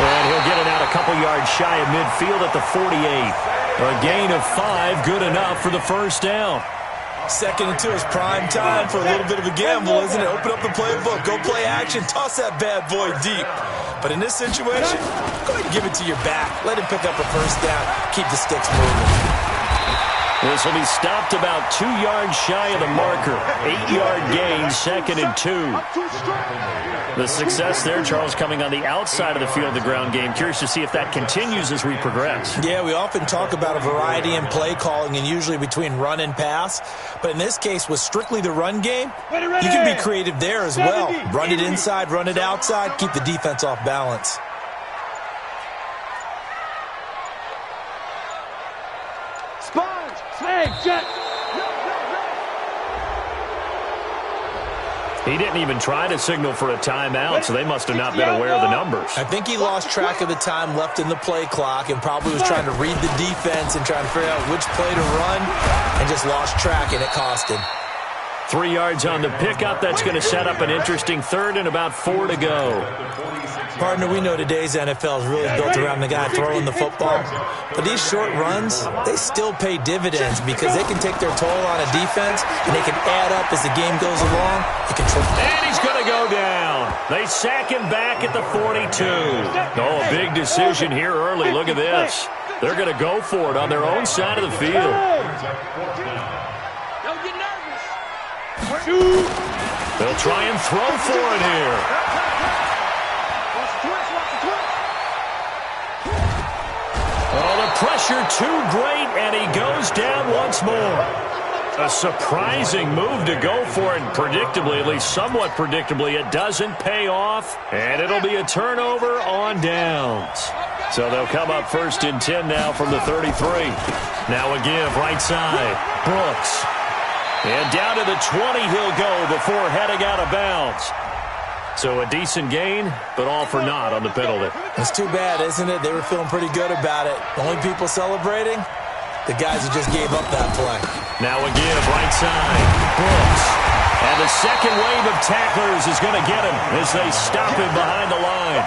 And he'll get it out a couple yards shy of midfield at the 48. A gain of 5, good enough for the first down. 2nd and 2 is prime time for a little bit of a gamble, isn't it? Open up the playbook, go play action, toss that bad boy deep. But in this situation, go ahead and give it to your back. Let him pick up a first down. Keep the sticks moving. This will be stopped about 2 yards shy of the marker. 8-yard gain, 2nd and 2. The success there, Charles, coming on the outside of the field of the ground game. Curious to see if that continues as we progress. Yeah, we often talk about a variety in play calling and usually between run and pass. But in this case, with strictly the run game, you can be creative there as well. Run it inside, run it outside, keep the defense off balance. He didn't even try to signal for a timeout, so they must have not been aware of the numbers. I think he lost track of the time left in the play clock and probably was trying to read the defense and trying to figure out which play to run and just lost track, and it cost him. 3 yards on the pickup. That's going to set up an interesting 3rd and about 4 to go. Partner, we know today's NFL is really built around the guy throwing the football. But these short runs, they still pay dividends because they can take their toll on a defense and they can add up as the game goes along. And he's going to go down. They sack him back at the 42. Oh, a big decision here early. Look at this. They're going to go for it on their own side of the field. They'll try and throw for it here. Oh, the pressure too great, and he goes down once more. A surprising move to go for it, and predictably, at least somewhat predictably, it doesn't pay off, and it'll be a turnover on downs. So they'll come up 1st and 10 now from the 33. Now a give, right side, Brooks. And down to the 20 he'll go before heading out of bounds. So a decent gain, but all for naught on the penalty. It's too bad, isn't it? They were feeling pretty good about it. The only people celebrating, the guys who just gave up that play. Now a give, right side, Brooks. And the second wave of tacklers is going to get him as they stop him behind the line.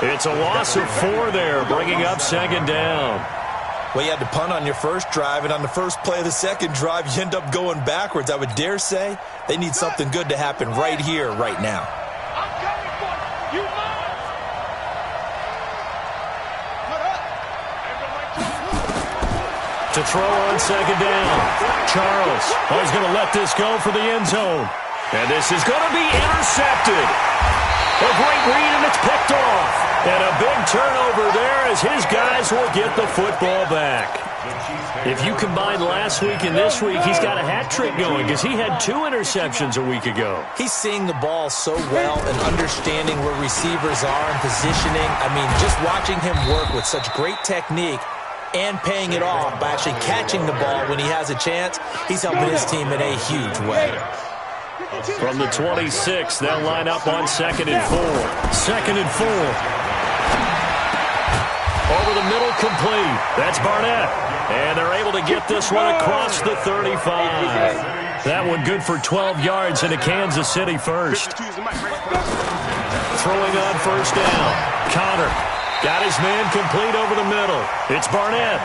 It's a loss of 4 there, bringing up 2nd down. Well, you had to punt on your first drive, and on the first play of the second drive, you end up going backwards. I would dare say they need something good to happen right here, right now. To throw on 2nd down. Charles is going to let this go for the end zone. And this is going to be intercepted. A great read, and it's picked off. And a big turnover there as his guys will get the football back. If you combine last week and this week, he's got a hat trick going because he had 2 interceptions a week ago. He's seeing the ball so well and understanding where receivers are and positioning. I mean, just watching him work with such great technique and paying it off by actually catching the ball when he has a chance, he's helping his team in a huge way. From the 26, they'll line up on 2nd and 4. 2nd and 4. Over the middle, complete. That's Barnett. And they're able to get this one across the 35. That one good for 12 yards into Kansas City first. Throwing on 1st down. Connor got his man complete over the middle. It's Barnett.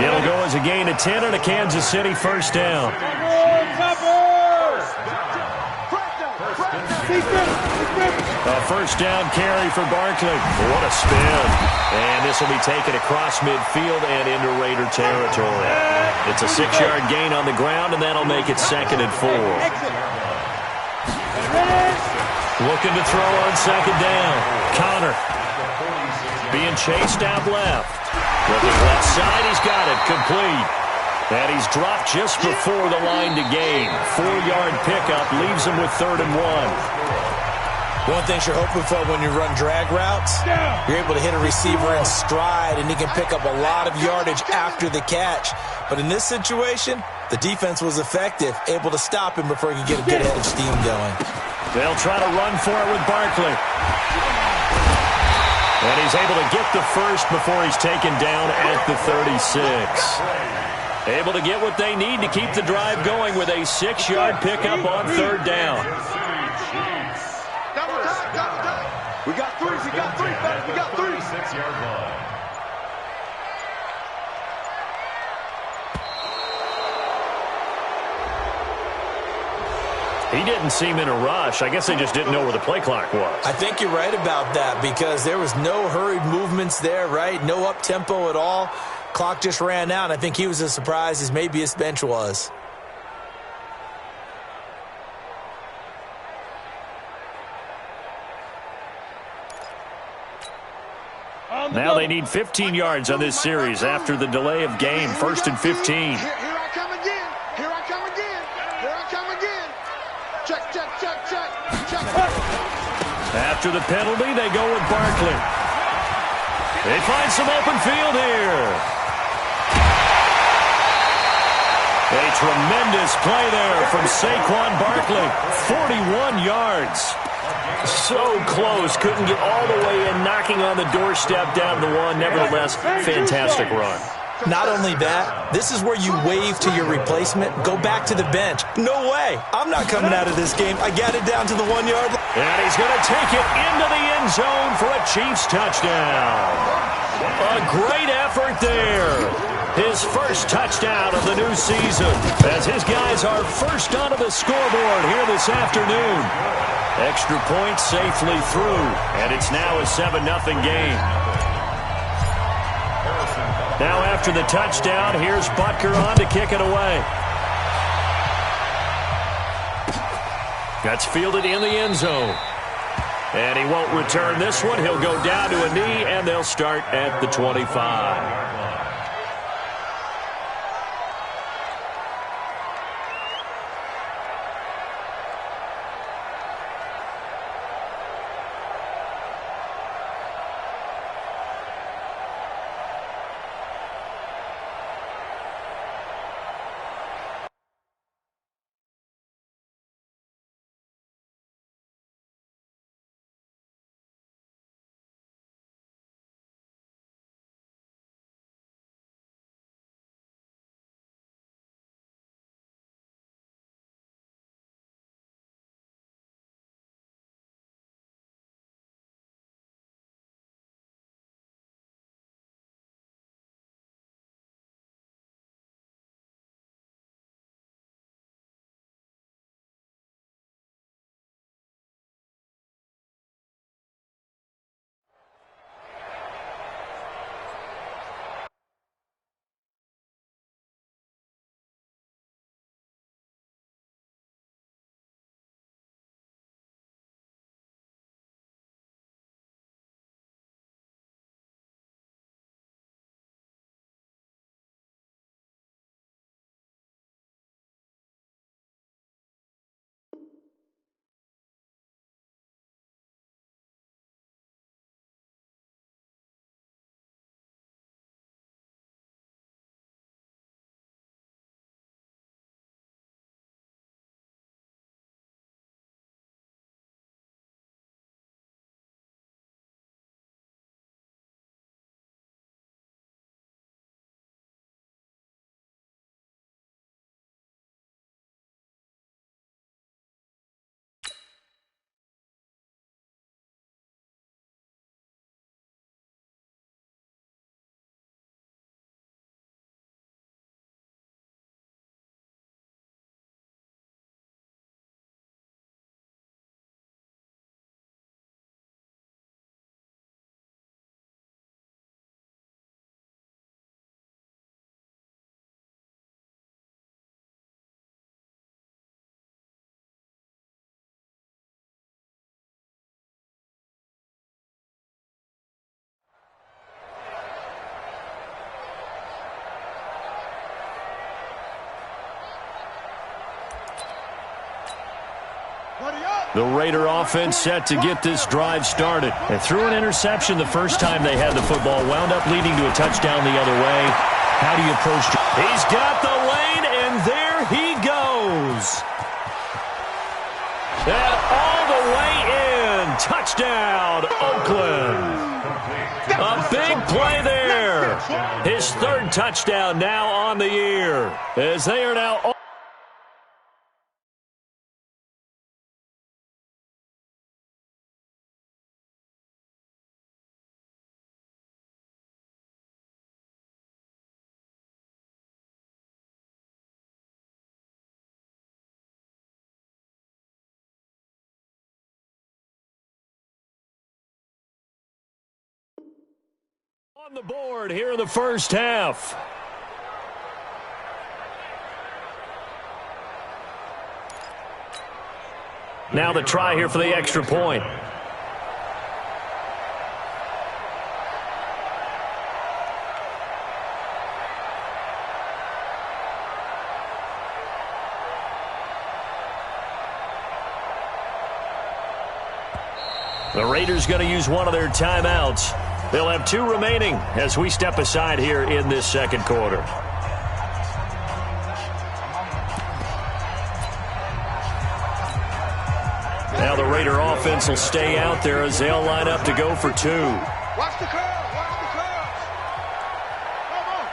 It'll go as a gain of 10 and a Kansas City 1st down. A 1st down carry for Barkley. What a spin. And this will be taken across midfield and into Raider territory. It's a 6-yard gain on the ground, and that'll make it 2nd and 4. Looking to throw on 2nd down. Connor being chased out left. Looking left side, he's got it. Complete. And he's dropped just before the line to gain. 4-yard pickup leaves him with 3rd and 1. One thing you're hoping for when you run drag routes, you're able to hit a receiver in stride, and he can pick up a lot of yardage after the catch. But in this situation, the defense was effective, able to stop him before he could get a good head of steam going. They'll try to run for it with Barkley. And he's able to get the first before he's taken down at the 36. Able to get what they need to keep the drive going with a 6-yard pickup on 3rd down. We got threes, we got 3, fellas, we got 3s. 26-yard line. He didn't seem in a rush. I guess they just didn't know where the play clock was. I think you're right about that because there was no hurried movements there, right? No up-tempo at all. Clock just ran out, and I think he was as surprised as maybe his bench was. Now they need 15 yards on this series after the delay of game. 1st and 15. Here I come again. Here I come again. Here I come again. Check, check, check, check, check. After the penalty, they go with Barkley. They find some open field here. A tremendous play there from Saquon Barkley. 41 yards. So close. Couldn't get all the way in, knocking on the doorstep down to the one. Nevertheless, fantastic run. Not only that, this is where you wave to your replacement, go back to the bench. No way. I'm not coming out of this game. I got it down to the 1 yard line. And he's going to take it into the end zone for a Chiefs touchdown. A great effort there. His first touchdown of the new season as his guys are first onto the scoreboard here this afternoon. Extra point safely through, and it's now a 7-0 game. Now after the touchdown, here's Butker on to kick it away. That's fielded in the end zone. And he won't return this one. He'll go down to a knee, and they'll start at the 25. The Raider offense set to get this drive started. They threw an interception the first time they had the football, wound up leading to a touchdown the other way. How do you approach? He's got the lane, and there he goes. And all the way in. Touchdown, Oakland. A big play there. His third touchdown now on the year, as they are now On the board here in the first half. Now the try here for the extra point. The Raiders going to use one of their timeouts. They'll have 2 remaining as we step aside here in this second quarter. Now the Raider offense will stay out there as they'll line up to go for 2. Watch the curve. Watch the curve. Come on.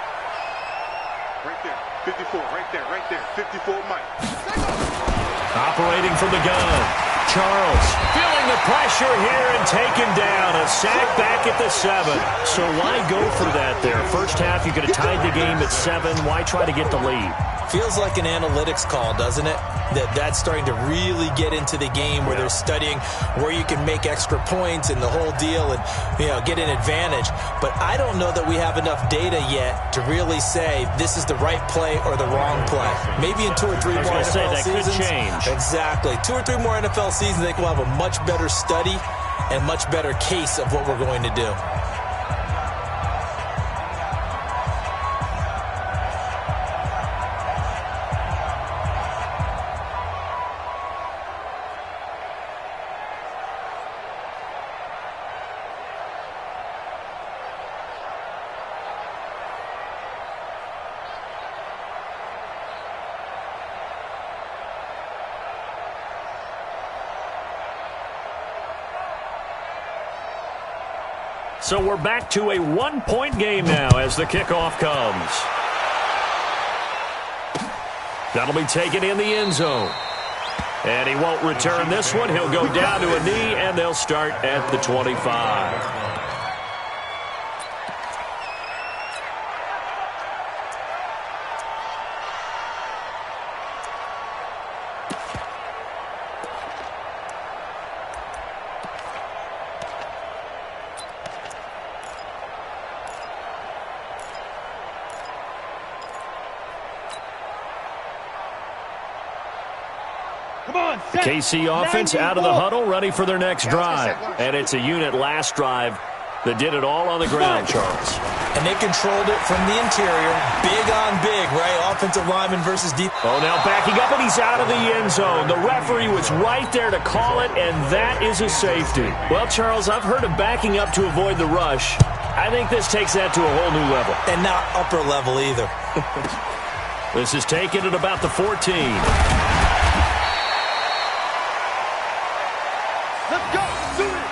Right there. 54. Right there. 54, Mike. Operating from the gun. Charles feeling the pressure here and taken down. A sack back at the 7. So why go for that there? First half, you could have tied the game at 7. Why try to get the lead? Feels like an analytics call, doesn't it? That's starting to really get into the game where they're studying where you can make extra points and the whole deal and, get an advantage. But I don't know that we have enough data yet to really say this is the right play or the wrong play. Maybe in 2 or 3 more NFL seasons. Could change. Exactly. 2 or 3 more NFL seasons, I think we'll have a much better study and much better case of what we're going to do. So we're back to a 1-point game now as the kickoff comes. That'll be taken in the end zone. And he won't return this one. He'll go down to a knee, and they'll start at the 25. KC offense out of the huddle, ready for their next drive. And it's a unit last drive that did it all on the ground, Charles. And they controlled it from the interior. Big on big, right? Offensive lineman versus deep. Oh, now backing up, and he's out of the end zone. The referee was right there to call it, and that is a safety. Well, Charles, I've heard of backing up to avoid the rush. I think this takes that to a whole new level. And not upper level either. This is taken at about the 14. Let's go. Do it.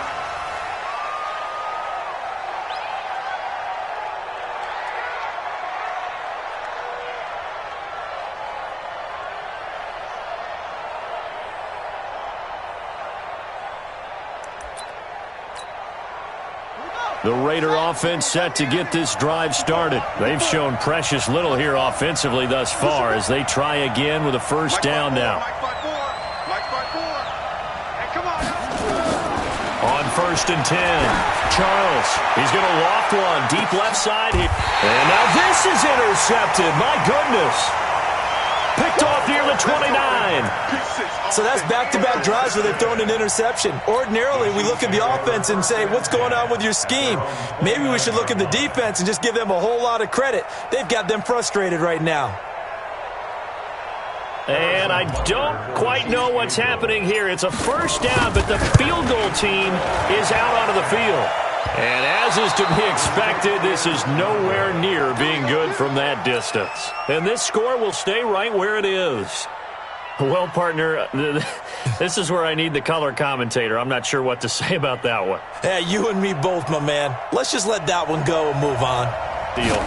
The Raider offense set to get this drive started. They've shown precious little here offensively thus far as they try again with a first down now. On 1st and 10, Charles, he's going to loft one deep left side here. And now this is intercepted. My goodness. Picked off near the 29. So that's back-to-back drives where they've thrown an interception. Ordinarily, we look at the offense and say, what's going on with your scheme? Maybe we should look at the defense and just give them a whole lot of credit. They've got them frustrated right now. And I don't quite know what's happening here. It's a first down, but the field goal team is out onto the field. And as is to be expected, this is nowhere near being good from that distance. And this score will stay right where it is. Well, partner, this is where I need the color commentator. I'm not sure what to say about that one. Hey, you and me both, my man. Let's just let that one go and move on. Deal.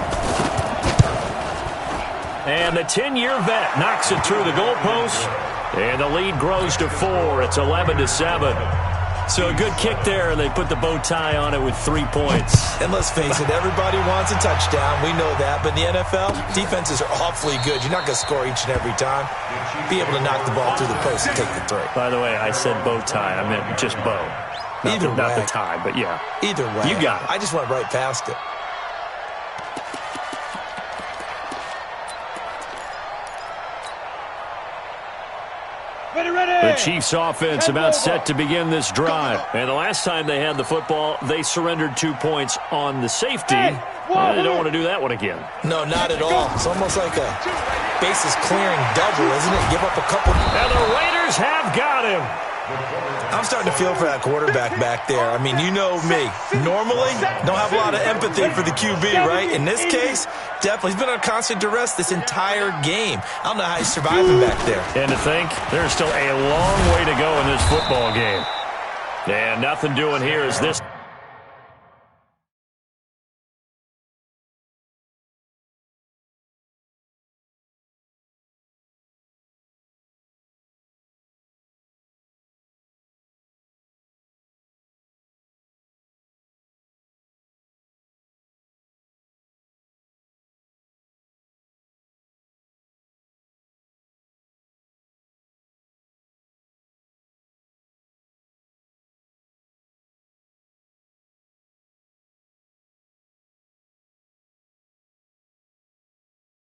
And the 10-year vet knocks it through the goalpost. And the lead grows to 4. It's 11-7. So a good kick there, and they put the bow tie on it with 3 points. And let's face it, everybody wants a touchdown. We know that. But in the NFL, defenses are awfully good. You're not going to score each and every time. Be able to knock the ball through the post and take the 3. By the way, I said bow tie. I meant just bow. Not the tie, but yeah. Either way. You got it. I just went right past it. Chiefs offense about set to begin this drive. And the last time they had the football, they surrendered 2 points on the safety. They don't want to do that one again. No, not at all. It's almost like a bases clearing double, isn't it? Give up a couple. And the Raiders have got him. I'm starting to feel for that quarterback back there. I mean, you know me. Normally, don't have a lot of empathy for the QB, right? In this case, definitely. He's been on constant duress this entire game. I don't know how he's surviving back there. And to think, there's still a long way to go in this football game. And nothing doing here is this.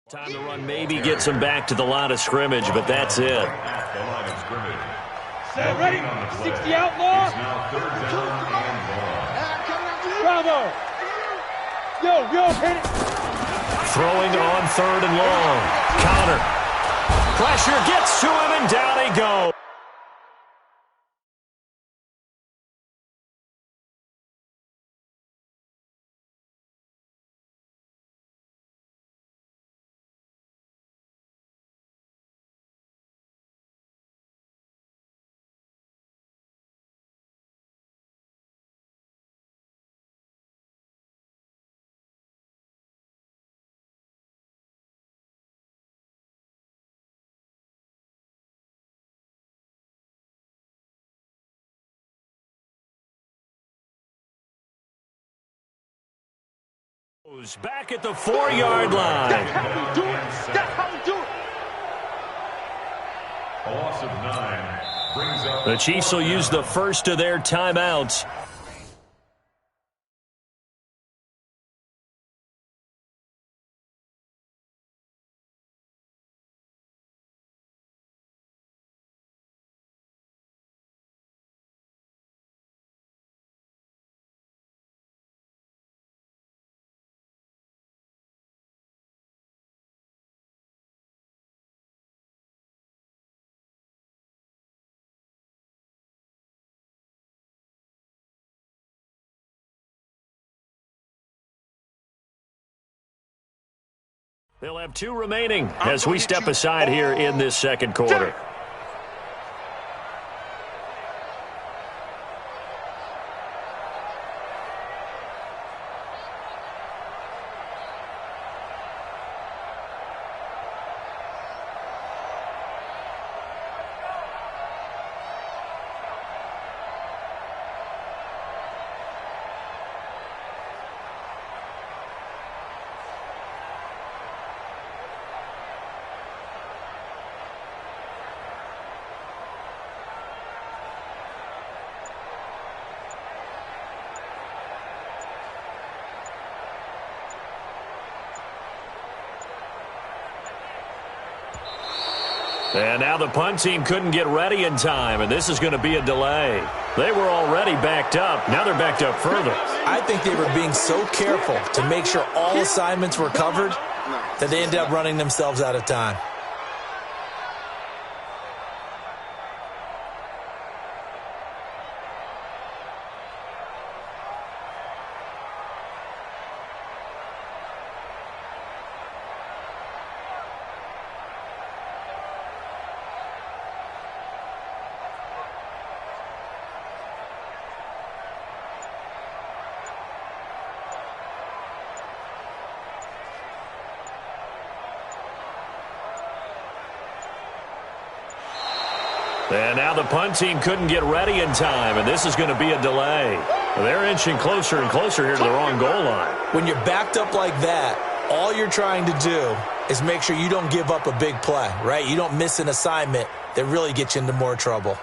Time to run maybe gets him back to the line of scrimmage, but that's it. Set ready. 60 outlaw. Bravo. Yo, hit it. Throwing on 3rd and long. Counter. Pressure gets to him, and down he goes. Back at the 4-yard line. That's how we do it. That's how we do it. A loss of 9 brings up. The Chiefs will use the first of their timeouts. They'll have 2 remaining as we step aside here in this second quarter. And now the punt team couldn't get ready in time, and this is going to be a delay. They were already backed up. Now they're backed up further. I think they were being so careful to make sure all assignments were covered that they ended up running themselves out of time. And now the punt team couldn't get ready in time, and this is going to be a delay. They're inching closer and closer here to the wrong goal line. When you're backed up like that, all you're trying to do is make sure you don't give up a big play, right? You don't miss an assignment that really gets you into more trouble.